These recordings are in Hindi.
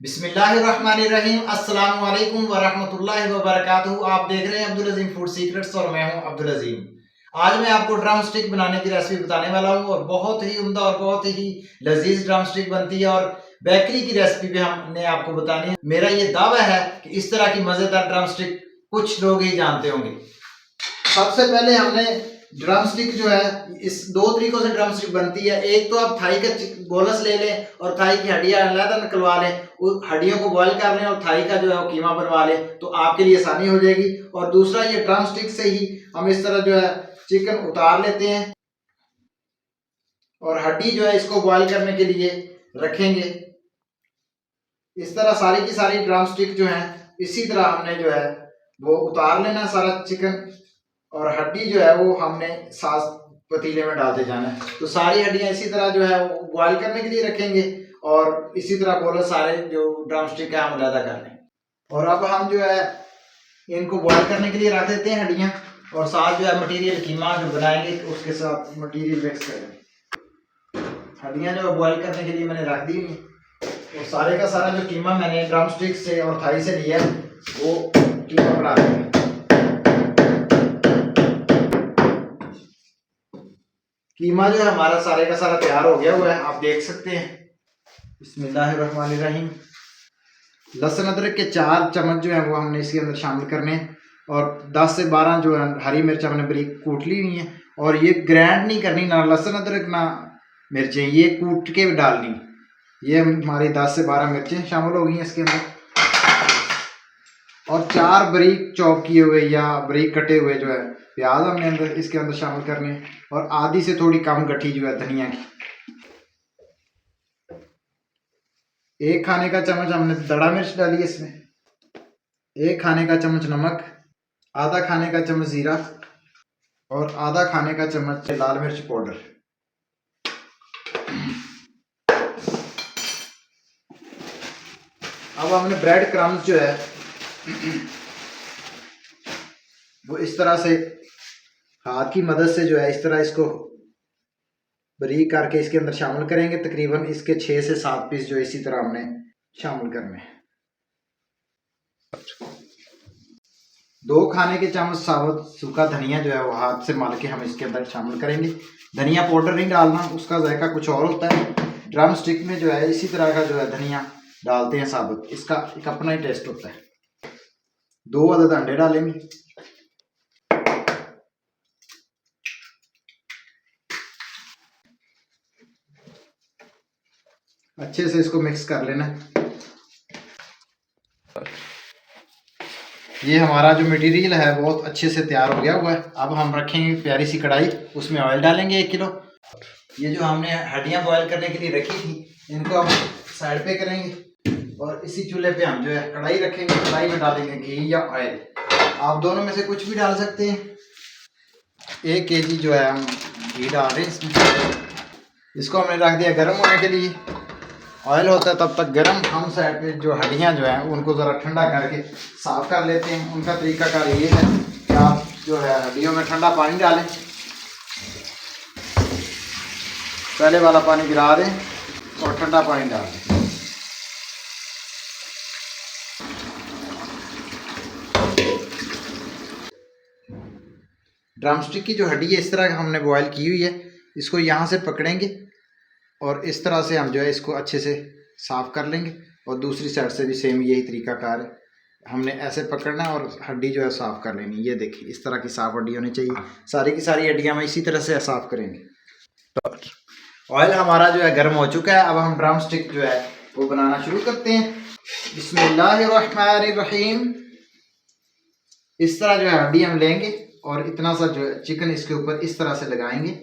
बिस्मिल्लाहिर्रहमानिर्रहीम। अस्सलाम वालेकुम वरहमतुल्लाहि वबरकातुहू। आप देख रहे हैं अब्दुल अजीम फूड सीक्रेट्स और मैं हूं अब्दुल अजीम। आज मैं आपको ड्रम स्टिक बनाने की रेसिपी बताने वाला हूं और बहुत ही उम्दा और बहुत ही लजीज ड्रम स्टिक बनती है और बेकरी की रेसिपी भी हमने आपको बतानी है। मेरा ये दावा है कि इस तरह की मजेदार ड्रम स्टिक कुछ लोग ही जानते होंगे। सबसे पहले हमने ड्रम स्टिक जो है, इस दो तरीकों से ड्रम स्टिक बनती है। एक तो आप थाई का गोलस ले लें और थाई की हड्डियां अलग निकलवा लें, उस हड्डियों को बॉईल कर लें और थाई का जो है वो कीमा बनवा लें, तो आपके लिए आसानी हो जाएगी। और दूसरा, ये ड्रम स्टिक से ही हम इस तरह जो है चिकन उतार लेते हैं और हड्डी जो है इसको बॉईल करने के लिए रखेंगे। इस तरह सारी की सारी ड्रम स्टिक जो है इसी तरह हमने जो है वो उतार लेना सारा चिकन, और हड्डी जो है वो हमने सास पतीले में डालते जाना है। तो सारी हड्डियां इसी तरह जो है वो बॉईल करने के लिए रखेंगे और इसी तरह बोलो सारे जो ड्रम स्टिक है हम अलग कर लें। और अब हम जो है इनको बॉईल करने के लिए रख देते हैं हड्डियां, और साथ जो है मटेरियल कीमा जो बनाएंगे उसके साथ मटेरियल मिक्स करेंगे। हड्डियां जो है बॉईल करने के लिए मैंने रख दी और सारे का सारा जो कीमा मैंने ड्रम स्टिक से और थाई से लिया है वो कीमा बना देंगे। कीमा जो है हमारा सारे का सारा तैयार हो गया हुआ है, आप देख सकते हैं। बिस्मिल्लाहिर्रहमानिर्रहीम। लहसुन अदरक के 4 चम्मच जो है वो हमने इसके अंदर शामिल करने हैं, और 10 से 12 जो है हरी मिर्च हमने बारीक कूट ली हुई है। और ये ग्राइंड नहीं करनी, ना लहसुन अदरक ना मिर्चें, ये कूट के डालनी। ये हमारी 10 से 12 मिर्चें शामिल हो गई हैं इसके अंदर, और 4 बारीक चॉप किए हुए या बारीक कटे हुए जो है प्याज हमने अंदर इसके अंदर शामिल करने हैं, और आधी से थोड़ी कम गठी जो है धनिया की। 1 खाने का चम्मच हमने दड़ा मिर्च डाली है इसमें, 1 खाने का चम्मच नमक, आधा खाने का चम्मच जीरा और आधा खाने का चम्मच लाल मिर्च पाउडर। अब हमने ब्रेड क्रम्स जो है वो इस तरह से हाथ की मदद से जो है इस तरह इसको बारीक करके इसके अंदर शामिल करेंगे। तकरीबन इसके 6 से 7 पीस जो इसी तरह हमने शामिल करने हैं। 2 खाने के चम्मच साबुत सूखा धनिया जो है वो हाथ से मल के हम इसके अंदर शामिल करेंगे। धनिया पाउडर नहीं डालना, उसका जायका कुछ और होता है। ड्रम स्टिक में जो है इसी तरह का जो है धनिया डालते हैं साबुत, इसका एक अपना ही टेस्ट होता है। 2 अदद अंडे डालेंगे। अच्छे से इसको मिक्स कर लेना। ये हमारा जो मटेरियल है बहुत अच्छे से तैयार हो गया हुआ है। अब हम रखेंगे प्यारी सी कढ़ाई, उसमें ऑयल डालेंगे 1 किलो। ये जो हमने हड्डियां बॉईल करने के लिए रखी थी इनको हम साइड पे करेंगे, और इसी चूल्हे पे हम जो है कढ़ाई रखेंगे। कढ़ाई में डालेंगे घी या ऑयल, आप दोनों में से कुछ भी डाल सकते हैं। 1 केजी जो है हम घी डाल रहे हैं इसमें। इसको हमने रख दिया गर्म होने के लिए। ऑयल होता है तब तक गर्म, हम साइड पे जो हड्डियां जो है उनको ज़रा ठंडा करके साफ कर लेते हैं। उनका तरीकाकार ये है कि आप जो है हड्डियों में ठंडा पानी डालें, पहले वाला पानी गिरा दें और ठंडा पानी डाल दें। ड्रम स्टिक की जो हड्डी है इस तरह हमने बॉयल की हुई है, इसको यहाँ से पकड़ेंगे और इस तरह से हम जो है इसको अच्छे से साफ कर लेंगे। और दूसरी साइड से भी सेम यही तरीकाकार है, हमने ऐसे पकड़ना है और हड्डी जो है साफ कर लेनी। ये देखिए इस तरह की साफ हड्डी होनी चाहिए। सारी की सारी हड्डियां हम इसी तरह से साफ करेंगे। तो ऑयल हमारा जो है गर्म हो चुका है। अब हम ड्रम स्टिक जो है वो बनाना शुरू करते हैं। बिस्मिल्लाहिर्रहमानिर्रहीम। इस तरह जो है हड्डी हम लेंगे और इतना सा जो है चिकन इसके ऊपर इस तरह से लगाएंगे।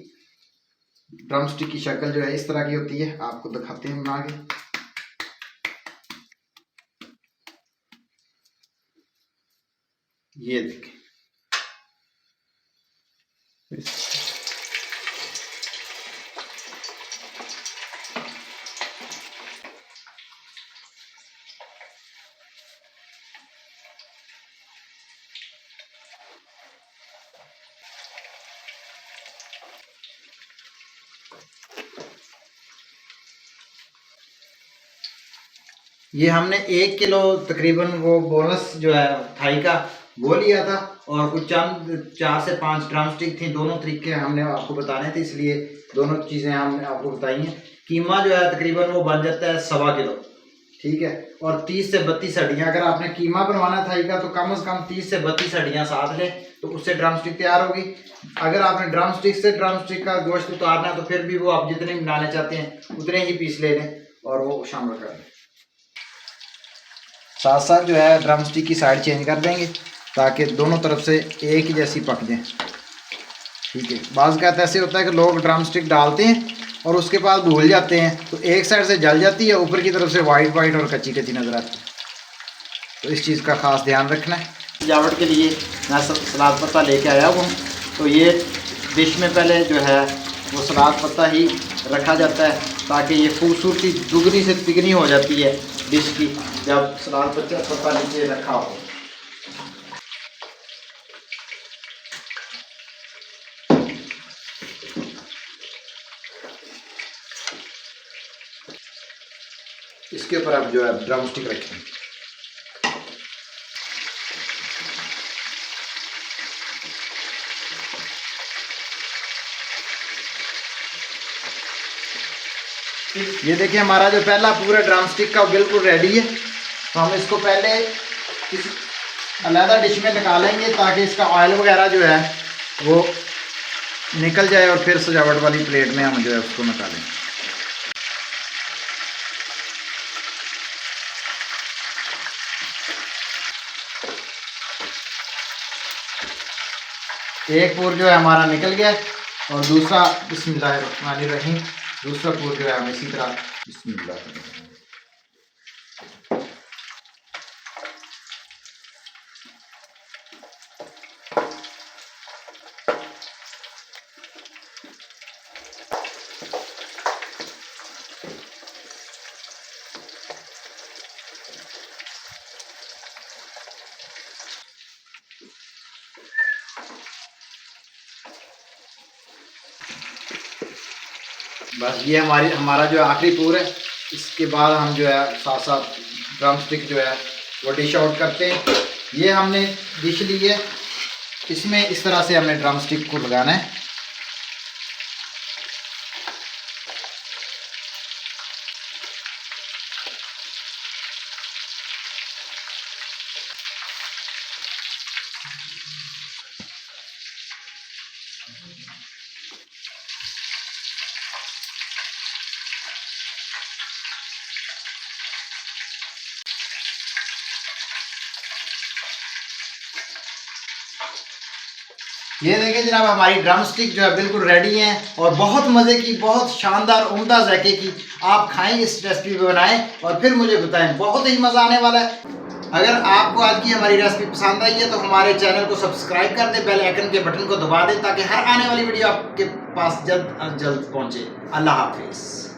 ड्रम स्टिक की शक्ल जो है इस तरह की होती है, आपको दिखाते हैं बना के। ये देखें, ये हमने 1 किलो तकरीबन वो बोनस जो है थाई का वो लिया था, और कुछ चंद 4 से 5 ड्रम स्टिक थी। दोनों तरीके हमने आपको बताने थे, इसलिए दोनों चीज़ें हमने आपको बताई हैं। कीमा जो है तकरीबन वो बन जाता है 1.25 किलो, ठीक है। और 30 से 32 हड्डियाँ, अगर आपने कीमा बनवाना थाई का तो कम से कम 30 से 32 हड्डियाँ साथ लें, तो उससे ड्रम स्टिक तैयार होगी। अगर आपने ड्रम स्टिक से ड्रम स्टिक का गोश्त उतारना है तो फिर भी वो आप जितने बनाने चाहते हैं उतने ही पीस ले लें और वो शामिल कर लें। साथ साथ जो है ड्रम स्टिक की साइड चेंज कर देंगे ताकि दोनों तरफ से एक ही जैसी पक जाए, ठीक है। बाज़ कहते ऐसे होता है कि लोग ड्रम स्टिक डालते हैं और उसके बाद भूल जाते हैं, तो एक साइड से जल जाती है, ऊपर की तरफ से वाइट वाइट और कच्ची कच्ची नज़र आती है। तो इस चीज़ का ख़ास ध्यान रखना है। सजावट के लिए मैं सलाद पत्ता लेके आया हूँ, तो ये डिश में पहले जो है वो सलाद पत्ता ही रखा जाता है ताकि ये खूबसूरती दुगनी से तिगनी हो जाती है डिश की जब सलाद पत्ता नीचे रखा हो। इसके ऊपर आप जो है ड्रम स्टिक रखें। ये देखिए हमारा जो पहला पूरा ड्रम स्टिक का बिल्कुल रेडी है। तो हम इसको पहले किसी अलग डिश में निकालेंगे ताकि इसका ऑयल वगैरह जो है वो निकल जाए, और फिर सजावट वाली प्लेट में हम जो है उसको निकालेंगे। एक पूर जो है हमारा निकल गया, और दूसरा बिस्मिल्लाहिर्रहमानिर्रहीम, दूसरा पूर जो है हम इसी तरह बिस्मिल्लाह। बस ये हमारा जो आखिरी पूर है। इसके बाद हम जो है साथ साथ ड्रम स्टिक जो है वो डिश आउट करते हैं। ये हमने डिश ली है, इसमें इस तरह से हमने ड्रम स्टिक को लगाना है। ये देखिए जनाब हमारी ड्रम स्टिक जो है बिल्कुल रेडी है, और बहुत मज़े की, बहुत शानदार उम्दा जायके की। आप खाएं, इस रेसिपी को बनाएं और फिर मुझे बताएं, बहुत ही मज़ा आने वाला है। अगर आपको आज की हमारी रेसिपी पसंद आई है तो हमारे चैनल को सब्सक्राइब कर दें, बेल आइकन के बटन को दबा दें ताकि हर आने वाली वीडियो आपके पास जल्द अज जल्द पहुँचे। अल्लाह हाफिज़।